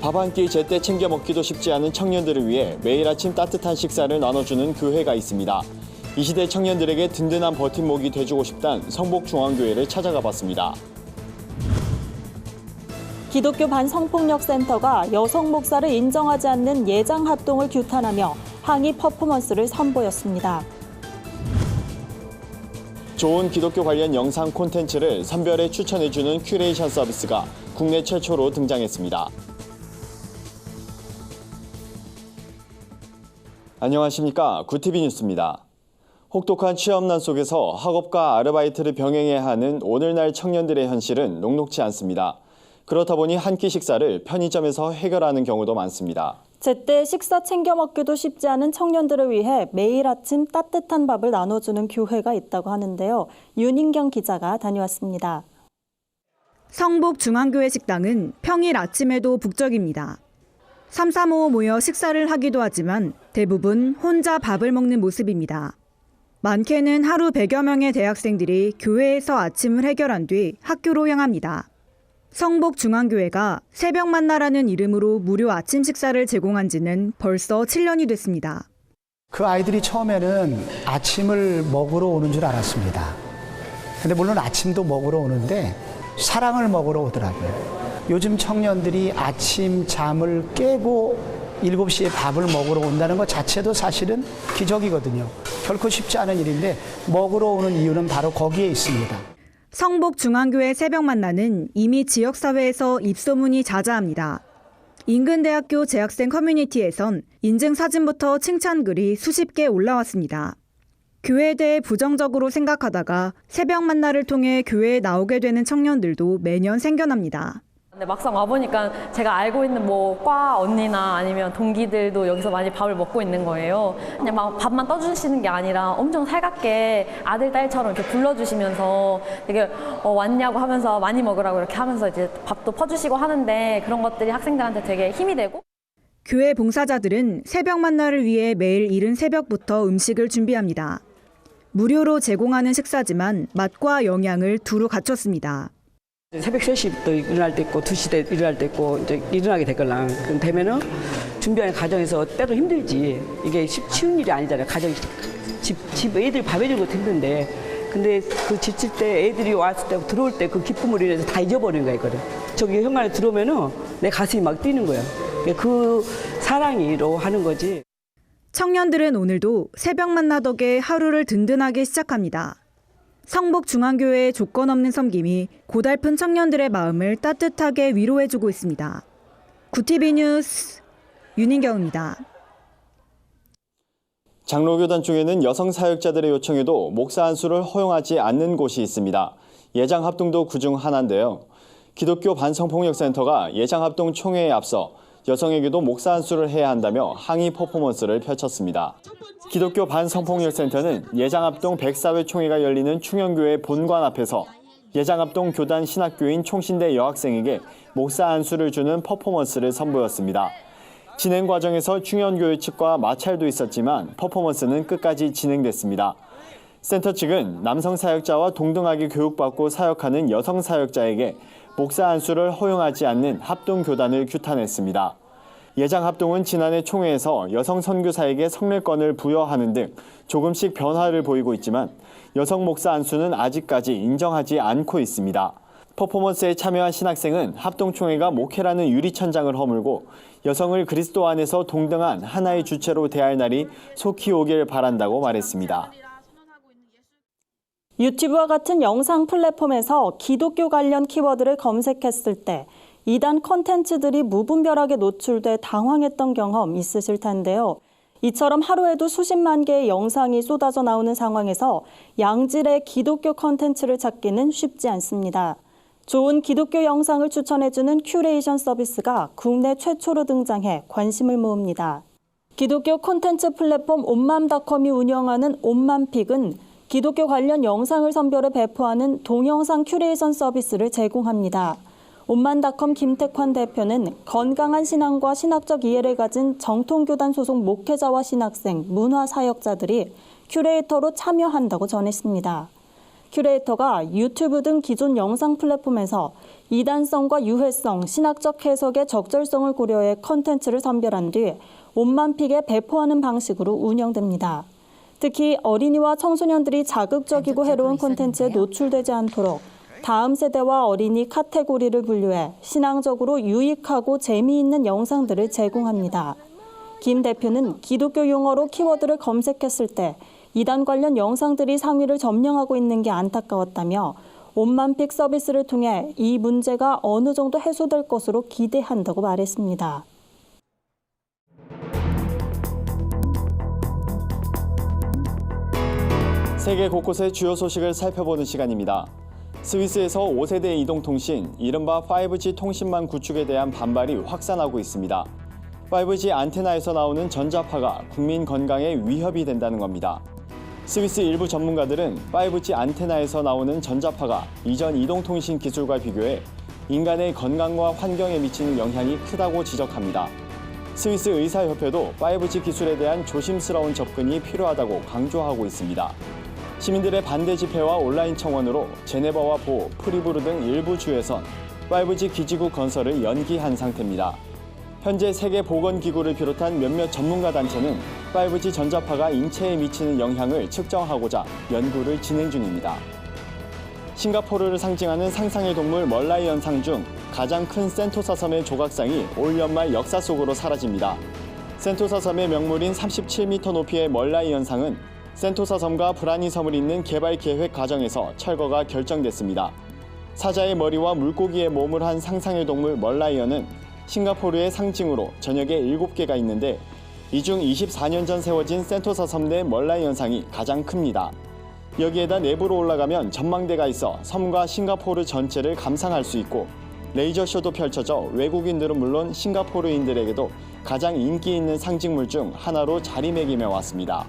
밥 한 끼 제때 챙겨 먹기도 쉽지 않은 청년들을 위해 매일 아침 따뜻한 식사를 나눠주는 교회가 있습니다. 이 시대 청년들에게 든든한 버팀목이 돼주고 싶단 성복중앙교회를 찾아가 봤습니다. 기독교 반성폭력센터가 여성 목사를 인정하지 않는 예장 합동을 규탄하며 항의 퍼포먼스를 선보였습니다. 좋은 기독교 관련 영상 콘텐츠를 선별해 추천해주는 큐레이션 서비스가 국내 최초로 등장했습니다. 안녕하십니까. 구티비 뉴스입니다. 혹독한 취업난 속에서 학업과 아르바이트를 병행해야 하는 오늘날 청년들의 현실은 녹록지 않습니다. 그렇다 보니 한 끼 식사를 편의점에서 해결하는 경우도 많습니다. 제때 식사 챙겨 먹기도 쉽지 않은 청년들을 위해 매일 아침 따뜻한 밥을 나눠주는 교회가 있다고 하는데요. 윤인경 기자가 다녀왔습니다. 성복중앙교회 식당은 평일 아침에도 북적입니다. 3, 4, 5 모여 식사를 하기도 하지만 대부분 혼자 밥을 먹는 모습입니다. 많게는 하루 100여 명의 대학생들이 교회에서 아침을 해결한 뒤 학교로 향합니다. 성복중앙교회가 새벽 만나라는 이름으로 무료 아침 식사를 제공한 지는 벌써 7년이 됐습니다. 그 아이들이 처음에는 아침을 먹으러 오는 줄 알았습니다. 근데 물론 아침도 먹으러 오는데 사랑을 먹으러 오더라고요. 요즘 청년들이 아침 잠을 깨고 7시에 밥을 먹으러 온다는 것 자체도 사실은 기적이거든요. 결코 쉽지 않은 일인데 먹으러 오는 이유는 바로 거기에 있습니다. 성복중앙교회 새벽 만나는 이미 지역사회에서 입소문이 자자합니다. 인근 대학교 재학생 커뮤니티에선 인증사진부터 칭찬글이 수십 개 올라왔습니다. 교회에 대해 부정적으로 생각하다가 새벽 만나를 통해 교회에 나오게 되는 청년들도 매년 생겨납니다. 근데 막상 와보니까 제가 알고 있는 과 언니나 아니면 동기들도 여기서 많이 밥을 먹고 있는 거예요. 그냥 막 밥만 떠주시는 게 아니라 엄청 살갑게 아들, 딸처럼 이렇게 불러주시면서 되게 왔냐고 하면서 많이 먹으라고 이렇게 하면서 이제 밥도 퍼주시고 하는데 그런 것들이 학생들한테 되게 힘이 되고. 교회 봉사자들은 새벽 만나를 위해 매일 이른 새벽부터 음식을 준비합니다. 무료로 제공하는 식사지만 맛과 영양을 두루 갖췄습니다. 새벽 3시부터 일어날 때 있고 2시 때 일어날 때 있고 이제 일어나게 되걸랑 그럼 되면은 준비하는 과정에서 때로 힘들지. 이게 쉬운 일이 아니잖아요. 가정 집 애들 밥 해주는 것도 힘든데 근데 그 지칠 때 애들이 왔을 때 들어올 때 그 기쁨으로 인해서 다 잊어버리는 거야 이거를. 저기 현관에 들어오면은 내 가슴이 막 뛰는 거야. 그 사랑이로 하는 거지. 청년들은 오늘도 새벽 만나 덕에 하루를 든든하게 시작합니다. 성복중앙교회의 조건 없는 섬김이 고달픈 청년들의 마음을 따뜻하게 위로해주고 있습니다. 구티비 뉴스 윤인경입니다. 장로교단 중에는 여성 사역자들의 요청에도 목사 안수를 허용하지 않는 곳이 있습니다. 예장합동도 그중 하나인데요. 기독교 반성폭력센터가 예장합동 총회에 앞서 여성에게도 목사 안수를 해야 한다며 항의 퍼포먼스를 펼쳤습니다. 기독교 반성폭력센터는 예장합동 백사회 총회가 열리는 충현교회 본관 앞에서 예장합동 교단 신학교인 총신대 여학생에게 목사 안수를 주는 퍼포먼스를 선보였습니다. 진행 과정에서 충현교회 측과 마찰도 있었지만 퍼포먼스는 끝까지 진행됐습니다. 센터 측은 남성 사역자와 동등하게 교육받고 사역하는 여성 사역자에게 목사 안수를 허용하지 않는 합동교단을 규탄했습니다. 예장합동은 지난해 총회에서 여성 선교사에게 성례권을 부여하는 등 조금씩 변화를 보이고 있지만 여성 목사 안수는 아직까지 인정하지 않고 있습니다. 퍼포먼스에 참여한 신학생은 합동총회가 목회라는 유리천장을 허물고 여성을 그리스도 안에서 동등한 하나의 주체로 대할 날이 속히 오길 바란다고 말했습니다. 유튜브와 같은 영상 플랫폼에서 기독교 관련 키워드를 검색했을 때 이단 콘텐츠들이 무분별하게 노출돼 당황했던 경험 있으실 텐데요. 이처럼 하루에도 수십만 개의 영상이 쏟아져 나오는 상황에서 양질의 기독교 콘텐츠를 찾기는 쉽지 않습니다. 좋은 기독교 영상을 추천해주는 큐레이션 서비스가 국내 최초로 등장해 관심을 모읍니다. 기독교 콘텐츠 플랫폼 온맘닷컴이 운영하는 온맘픽은 기독교 관련 영상을 선별해 배포하는 동영상 큐레이션 서비스를 제공합니다. 온맘닷컴 김택환 대표는 건강한 신앙과 신학적 이해를 가진 정통교단 소속 목회자와 신학생, 문화사역자들이 큐레이터로 참여한다고 전했습니다. 큐레이터가 유튜브 등 기존 영상 플랫폼에서 이단성과 유해성, 신학적 해석의 적절성을 고려해 컨텐츠를 선별한 뒤 온만픽에 배포하는 방식으로 운영됩니다. 특히 어린이와 청소년들이 자극적이고 해로운 콘텐츠에 노출되지 않도록 다음 세대와 어린이 카테고리를 분류해 신앙적으로 유익하고 재미있는 영상들을 제공합니다. 김 대표는 기독교 용어로 키워드를 검색했을 때 이단 관련 영상들이 상위를 점령하고 있는 게 안타까웠다며 온만픽 서비스를 통해 이 문제가 어느 정도 해소될 것으로 기대한다고 말했습니다. 세계 곳곳의 주요 소식을 살펴보는 시간입니다. 스위스에서 5세대 이동통신, 이른바 5G 통신망 구축에 대한 반발이 확산하고 있습니다. 5G 안테나에서 나오는 전자파가 국민 건강에 위협이 된다는 겁니다. 스위스 일부 전문가들은 5G 안테나에서 나오는 전자파가 이전 이동통신 기술과 비교해 인간의 건강과 환경에 미치는 영향이 크다고 지적합니다. 스위스 의사협회도 5G 기술에 대한 조심스러운 접근이 필요하다고 강조하고 있습니다. 시민들의 반대 집회와 온라인 청원으로 제네바와 보, 프리부르 등 일부 주에선 5G 기지국 건설을 연기한 상태입니다. 현재 세계보건기구를 비롯한 몇몇 전문가 단체는 5G 전자파가 인체에 미치는 영향을 측정하고자 연구를 진행 중입니다. 싱가포르를 상징하는 상상의 동물 멀라이언상 중 가장 큰 센토사 섬의 조각상이 올 연말 역사 속으로 사라집니다. 센토사 섬의 명물인 37m 높이의 멀라이언상은 센토사 섬과 브라니 섬을 잇는 개발 계획 과정에서 철거가 결정됐습니다. 사자의 머리와 물고기의 몸을 한 상상의 동물 멀라이언은 싱가포르의 상징으로 전역에 7개가 있는데 이 중 24년 전 세워진 센토사 섬 내 멀라이언상이 가장 큽니다. 여기에다 내부로 올라가면 전망대가 있어 섬과 싱가포르 전체를 감상할 수 있고 레이저쇼도 펼쳐져 외국인들은 물론 싱가포르인들에게도 가장 인기 있는 상징물 중 하나로 자리매김해 왔습니다.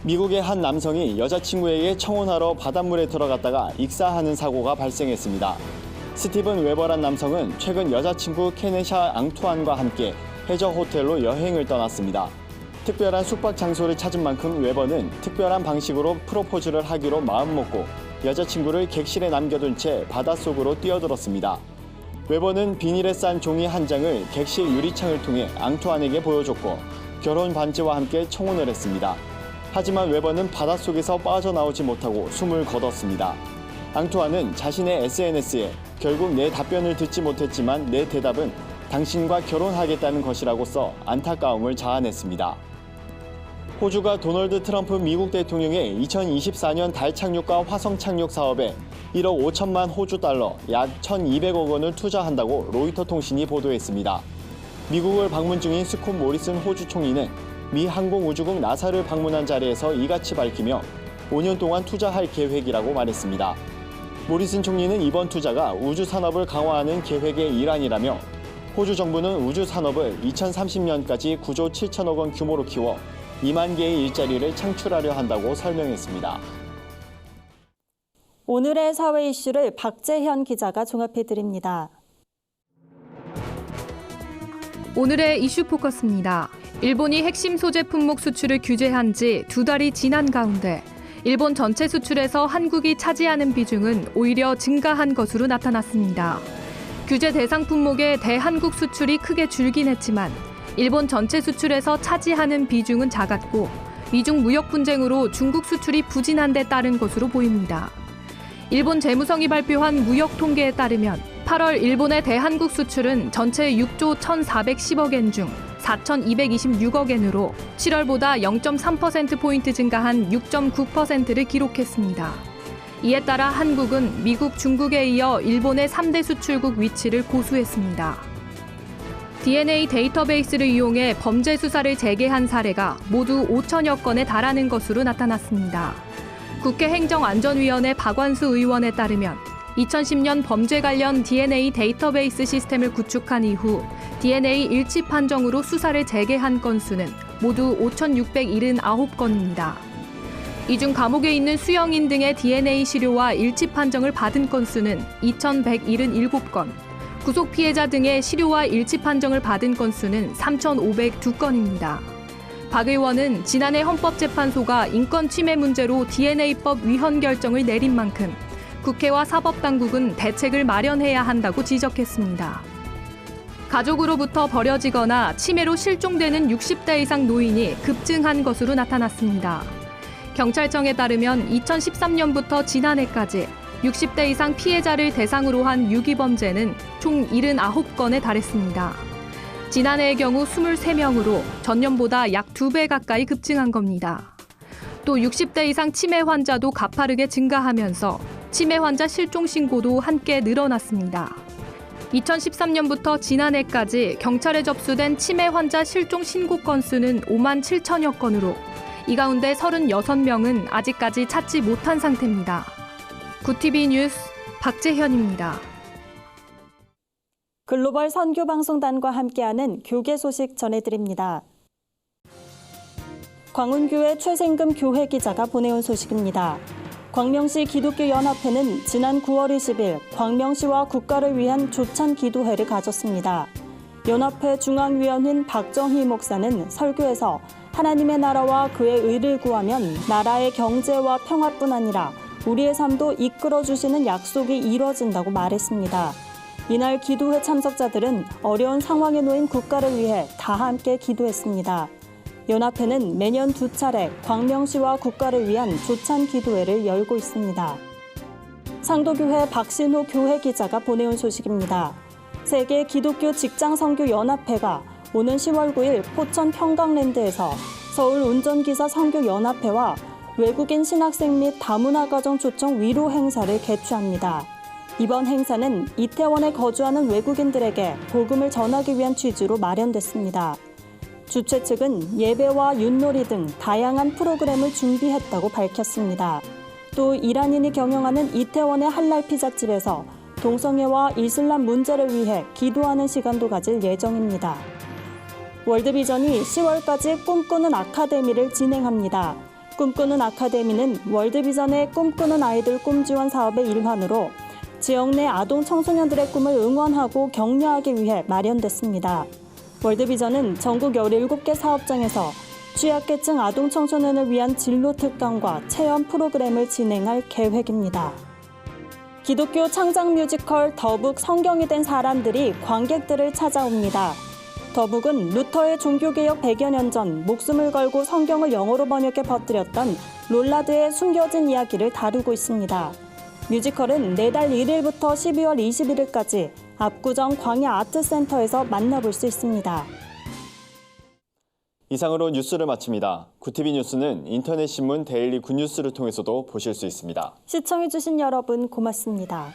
미국의 한 남성이 여자친구에게 청혼하러 바닷물에 들어갔다가 익사하는 사고가 발생했습니다. 스티븐 웨버란 남성은 최근 여자친구 케네샤 앙투안과 함께 해저 호텔로 여행을 떠났습니다. 특별한 숙박 장소를 찾은 만큼 웨버는 특별한 방식으로 프로포즈를 하기로 마음먹고 여자친구를 객실에 남겨둔 채 바닷속으로 뛰어들었습니다. 웨버는 비닐에 싼 종이 한 장을 객실 유리창을 통해 앙투안에게 보여줬고 결혼 반지와 함께 청혼을 했습니다. 하지만 웨버는 바닷속에서 빠져나오지 못하고 숨을 거뒀습니다. 앙투안은 자신의 SNS에 결국 내 답변을 듣지 못했지만 내 대답은 당신과 결혼하겠다는 것이라고 써 안타까움을 자아냈습니다. 호주가 도널드 트럼프 미국 대통령의 2024년 달 착륙과 화성 착륙 사업에 1억 5천만 호주 달러, 약 1,200억 원을 투자한다고 로이터 통신이 보도했습니다. 미국을 방문 중인 스콧 모리슨 호주 총리는 미 항공우주국 나사를 방문한 자리에서 이같이 밝히며 5년 동안 투자할 계획이라고 말했습니다. 모리슨 총리는 이번 투자가 우주 산업을 강화하는 계획의 일환이라며 호주 정부는 우주 산업을 2030년까지 9조 7천억 원 규모로 키워 2만 개의 일자리를 창출하려 한다고 설명했습니다. 오늘의 사회 이슈를 박재현 기자가 종합해드립니다. 오늘의 이슈 포커스입니다. 일본이 핵심 소재 품목 수출을 규제한 지 2달이 지난 가운데 일본 전체 수출에서 한국이 차지하는 비중은 오히려 증가한 것으로 나타났습니다. 규제 대상 품목의 대한국 수출이 크게 줄긴 했지만 일본 전체 수출에서 차지하는 비중은 작았고 미중 무역 분쟁으로 중국 수출이 부진한 데 따른 것으로 보입니다. 일본 재무성이 발표한 무역 통계에 따르면 8월 일본의 대한국 수출은 전체 6조 1,410억 엔 중 4,226억 엔으로 7월보다 0.3%포인트 증가한 6.9%를 기록했습니다. 이에 따라 한국은 미국, 중국에 이어 일본의 3대 수출국 위치를 고수했습니다. DNA 데이터베이스를 이용해 범죄 수사를 재개한 사례가 모두 5천여 건에 달하는 것으로 나타났습니다. 국회 행정안전위원회 박완수 의원에 따르면 2010년 범죄 관련 DNA 데이터베이스 시스템을 구축한 이후 DNA 일치 판정으로 수사를 재개한 건수는 모두 5,679건입니다. 이 중 감옥에 있는 수용인 등의 DNA 시료와 일치 판정을 받은 건수는 2,177건, 구속 피해자 등의 시료와 일치 판정을 받은 건수는 3,502건입니다. 박 의원은 지난해 헌법재판소가 인권 침해 문제로 DNA법 위헌 결정을 내린 만큼 국회와 사법당국은 대책을 마련해야 한다고 지적했습니다. 가족으로부터 버려지거나 치매로 실종되는 60대 이상 노인이 급증한 것으로 나타났습니다. 경찰청에 따르면 2013년부터 지난해까지 60대 이상 피해자를 대상으로 한 유기범죄는 총 79건에 달했습니다. 지난해의 경우 23명으로 전년보다 약 2배 가까이 급증한 겁니다. 또 60대 이상 치매 환자도 가파르게 증가하면서 치매 환자 실종 신고도 함께 늘어났습니다. 2013년부터 지난해까지 경찰에 접수된 치매 환자 실종 신고 건수는 5만 7천여 건으로 이 가운데 36명은 아직까지 찾지 못한 상태입니다. 구TV 뉴스 박재현입니다. 글로벌 선교방송단과 함께하는 교계 소식 전해드립니다. 광운교회 최생금 교회 기자가 보내온 소식입니다. 광명시 기독교연합회는 지난 9월 20일 광명시와 국가를 위한 조찬 기도회를 가졌습니다. 연합회 중앙위원인 박정희 목사는 설교에서 하나님의 나라와 그의 의를 구하면 나라의 경제와 평화뿐 아니라 우리의 삶도 이끌어주시는 약속이 이뤄진다고 말했습니다. 이날 기도회 참석자들은 어려운 상황에 놓인 국가를 위해 다 함께 기도했습니다. 연합회는 매년 2차례 광명시와 국가를 위한 조찬 기도회를 열고 있습니다. 상도교회 박신호 교회 기자가 보내온 소식입니다. 세계 기독교 직장선교연합회가 오는 10월 9일 포천 평강랜드에서 서울 운전기사 선교연합회와 외국인 신학생 및 다문화가정 초청 위로 행사를 개최합니다. 이번 행사는 이태원에 거주하는 외국인들에게 복음을 전하기 위한 취지로 마련됐습니다. 주최 측은 예배와 윷놀이 등 다양한 프로그램을 준비했다고 밝혔습니다. 또 이란인이 경영하는 이태원의 할랄 피자집에서 동성애와 이슬람 문제를 위해 기도하는 시간도 가질 예정입니다. 월드비전이 10월까지 꿈꾸는 아카데미를 진행합니다. 꿈꾸는 아카데미는 월드비전의 꿈꾸는 아이들 꿈 지원 사업의 일환으로 지역 내 아동 청소년들의 꿈을 응원하고 격려하기 위해 마련됐습니다. 월드비전은 전국 17개 사업장에서 취약계층 아동 청소년을 위한 진로 특강과 체험 프로그램을 진행할 계획입니다. 기독교 창작 뮤지컬 더북 성경이 된 사람들이 관객들을 찾아옵니다. 더북은 루터의 종교개혁 100여 년 전 목숨을 걸고 성경을 영어로 번역해 퍼뜨렸던 롤라드의 숨겨진 이야기를 다루고 있습니다. 뮤지컬은 내달 1일부터 12월 21일까지 압구정 광야 아트센터에서 만나볼 수 있습니다. 이상으로 뉴스를 마칩니다. 구TV 뉴스는 인터넷 신문 데일리 굿뉴스를 통해서도 보실 수 있습니다. 시청해주신 여러분 고맙습니다.